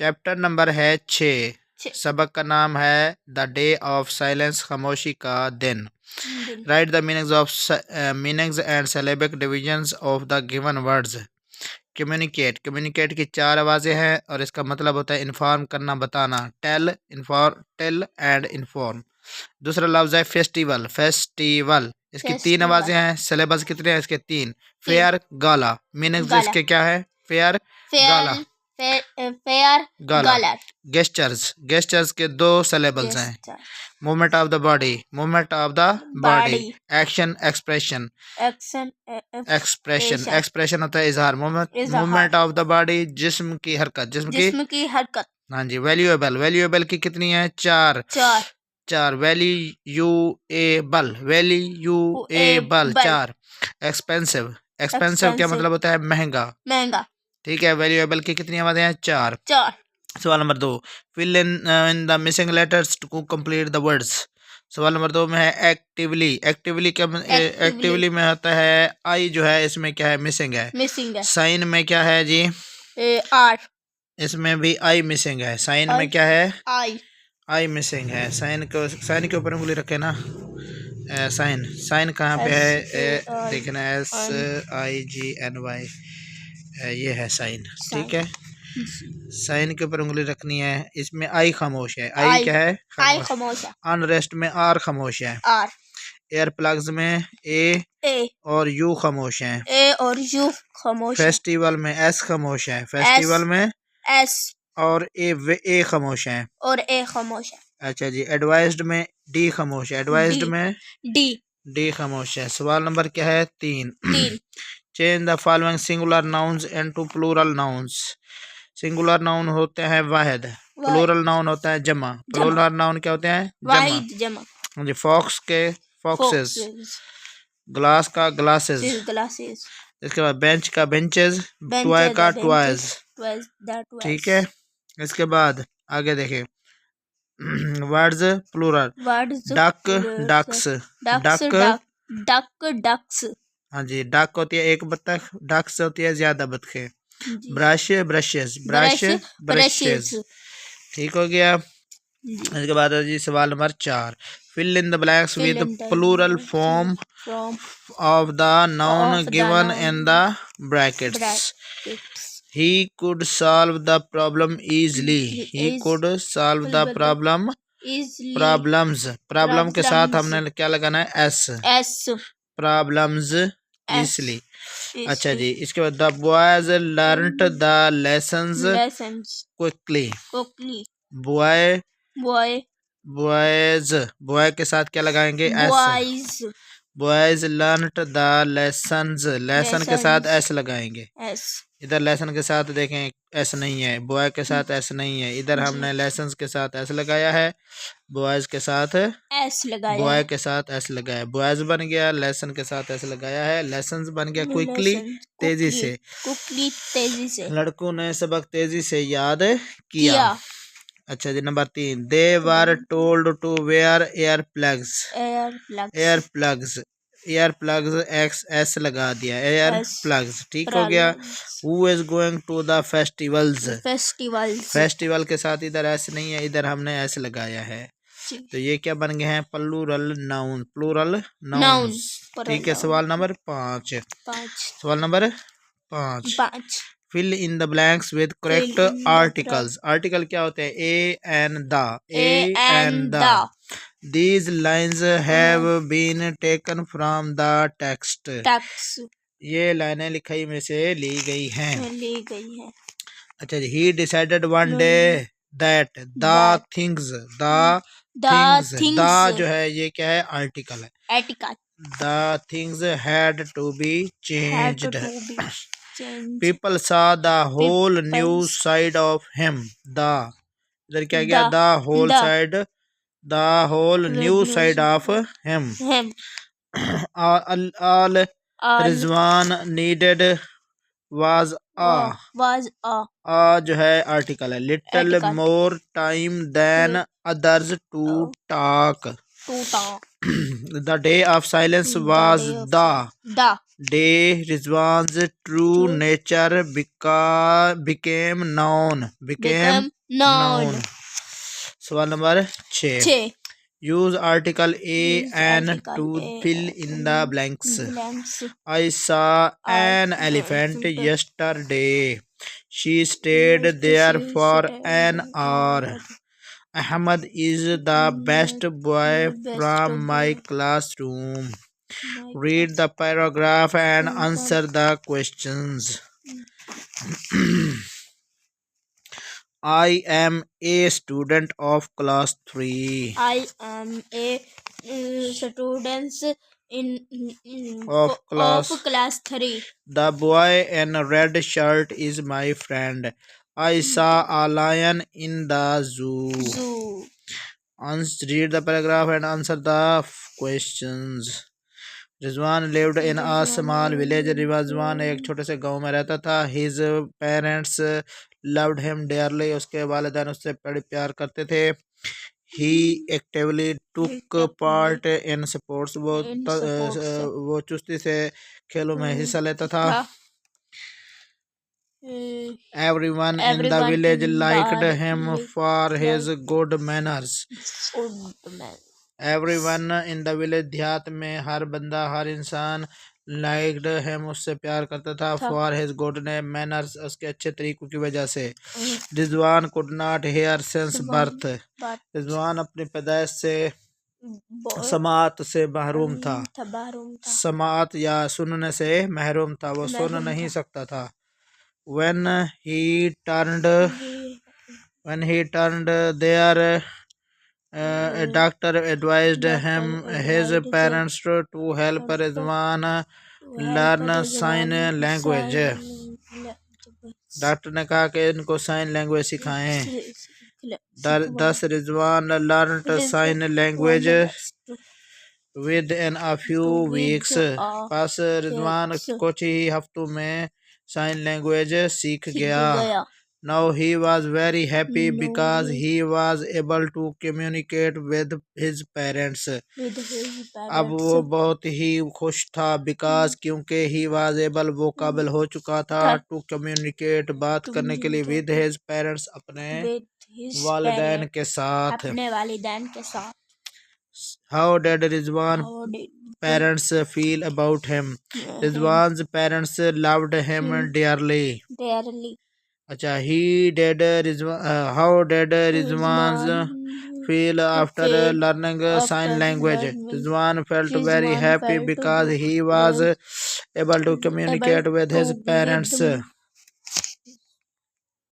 Chapter number है 6। छः। सबक का नाम है द डे ऑफ साइलेंस, खामोशी का दिन। Right the meanings and syllabic divisions of the given words. Communicate, communicate की 4 आवाज़ें हैं और इसका मतलब होता है इन्फॉर्म करना, बताना। Tell and inform. दूसरा लफ्ज़ है फेस्टिवल, फेस्टिवल इसकी 3 आवाज़ें हैं। सिलेबस कितने हैं इसके? 3। फेयर, गाला। मीनिंग्स इसके क्या है? फेयर, गाला, फेयर, गाला। गेस्चर्स, गेस्चर्स के 2 सिलेबल्स हैं। Movement of the body, movement of the body. Action, expression, expression, expression होता है इजहार। मूवमेंट ऑफ द बॉडी, जिस्म की हरकत, जिस्म की हरकत। हाँ जी। वैल्यूएबल, वैल्यूएबल की कितनी है? 4। 4 वैल्यूएबल, वैल्यूएबल 4। एक्सपेंसिव, एक्सपेंसिव क्या मतलब होता है? महंगा, महंगा। ठीक है। वैल्यूएबल की कितनी आवाज़ें हैं? 4। सवाल नंबर 2, fill in the missing letters to complete the words. सवाल नंबर 2 में है एक्टिवली, एक्टिवली क्या? एक्टिवली में होता है आई जो है इसमें क्या है? मिसिंग है, मिसिंग है। साइन में क्या है जी? आर। इसमें भी आई मिसिंग है। साइन में क्या है? आई, आई मिसिंग है। साइन को, साइन के ऊपर उंगली रखे ना। साइन, साइन कहाँ पे है? देखना, SIGNY, ये है साइन। ठीक है, साइन के ऊपर उंगली रखनी है। इसमें आई खामोश है। आई क्या है? आई खामोश है। अनरेस्ट में आर खामोश है। आर। एयर प्लग्स में ए और यू खामोश है। ए और यू खामोश। फेस्टिवल में एस खामोश है। फेस्टिवल में एस और ए खामोश है। और ए खामोश है। अच्छा जी। एडवाइज्ड में डी खामोश है। एडवाइज्ड में डी खामोश है। सवाल नंबर क्या है? 3। Change the following singular nouns into plural nouns. Singular noun होते हैं वाहिद, प्लूरल नाउन होता है जमा। प्लूरल नाउन क्या होते हैं? जमा। जी। फॉक्स के फॉक्सेस, ग्लास का ग्लासेस, इसके बाद बेंच का बेंचेस, टॉय का टॉयज। ठीक है। इसके बाद आगे देखें, words plural, duck ducks, ducks. हाँ जी। डक होती है एक बत्तख, डक्स होती है ज्यादा बत्तखें। Brush brushes, brush brushes. ठीक हो गया। इसके बाद है जी सवाल number 4, fill in the blanks with plural form of the noun given in the brackets. He could solve the problem easily, he could solve the problem, problems, problem के साथ हमने क्या लगाना है? एस। Problems easily. अच्छा जी। इसके बाद the boys learned the lessons quickly. Boy, boys, boy के साथ क्या लगाएंगे? S. Boys learned the lessons, lesson के साथ एस लगाएंगे। इधर लेसन के साथ देखें एस नहीं है, बॉय के साथ एस नहीं है। इधर हमने लेसन्स के साथ एस लगाया है, बॉयज के साथ एस लगाया, बॉय के साथ एस लगाया। बॉयज बन गया, लेसन के साथ एस लगाया है। लेसन्स बन गया क्विकली, तेजी से। तेजी से लड़कों ने सबक तेजी से याद किया। अच्छा जी। Number 3, they were told to wear ear plugs, ear plugs, ear plugs एक्स एस लगा दिया, एयर प्लग्स। ठीक हो गया। Who is going to the festivals, festival के साथ इधर एस नहीं है, इधर हमने एस लगाया है। तो ये क्या बन गए हैं? Plural noun, plural noun. ठीक है। सवाल नंबर 5, सवाल नंबर 5, fill in the blanks with correct articles. Article क्या होते हैं? A and the, a and the. These lines have been taken from the text. ये लाइनें लिखाई में से ली गई हैं। अच्छा जी। He decided one day that the things, the जो है ये क्या है? आर्टिकल है। The things had to be changed. People saw the whole new side of him. The इधर क्या गया? The whole side, the whole new side of him. all Rizwan needed was a जो है आर्टिकल है। little more time than others to talk. The day of silence was the day Rizwan's true nature became known. सवाल number 6. Use article A and to fill in the blanks. I saw an elephant yesterday. She stayed there for an hour. Ahmad is the best boy from my classroom. Read the paragraph and answer the questions. I am a student of class 3. I am a student Of class 3. The boy in a red shirt is my friend. I saw a lion in the zoo. Read the paragraph and answer the questions. Rizwan lived in a small village. Rizwan एक छोटे से गांव में रहता था. His parents loved him dearly. उसके वालिदैन उससे बड़े प्यार करते थे. He actively took part in sports. वो चुस्ती से खेलों में हिस्सा लेता था. Everyone in the village liked him for his good manners. Everyone in the village देहात में हर बंदा हर इंसान liked him उससे प्यार करता था. For his good manners उसके अच्छे तरीकों की वजह से. Rizwan could not hear since birth. Rizwan अपनी पैदाइश से समात से महरूम था. समात या सुनने से महरूम था. वो सुन नहीं सकता था. When he turned there, a doctor advised his parents to help Rizwan learn sign language. Doctor ने कहा कि इनको साइन लैंग्वेज सिखाएं. Thus Rizwan learned sign language within a few weeks. बस रिजवान कुछ ही हफ्तों में साइन लैंग्वेज सीख गया. Now he was very happy because he was able to communicate with his parents. अब वो बहुत ही खुश था because क्योंकि he was able वो काबिल हो चुका था to communicate बात करने के लिए with his parents अपने वालिदैन के साथ. How did Rizwan parents feel about him? Rizwan's parents loved him dearly. अच्छा, how did Rizwan feel after learning sign language? Rizwan felt very happy because he was able to communicate with his parents.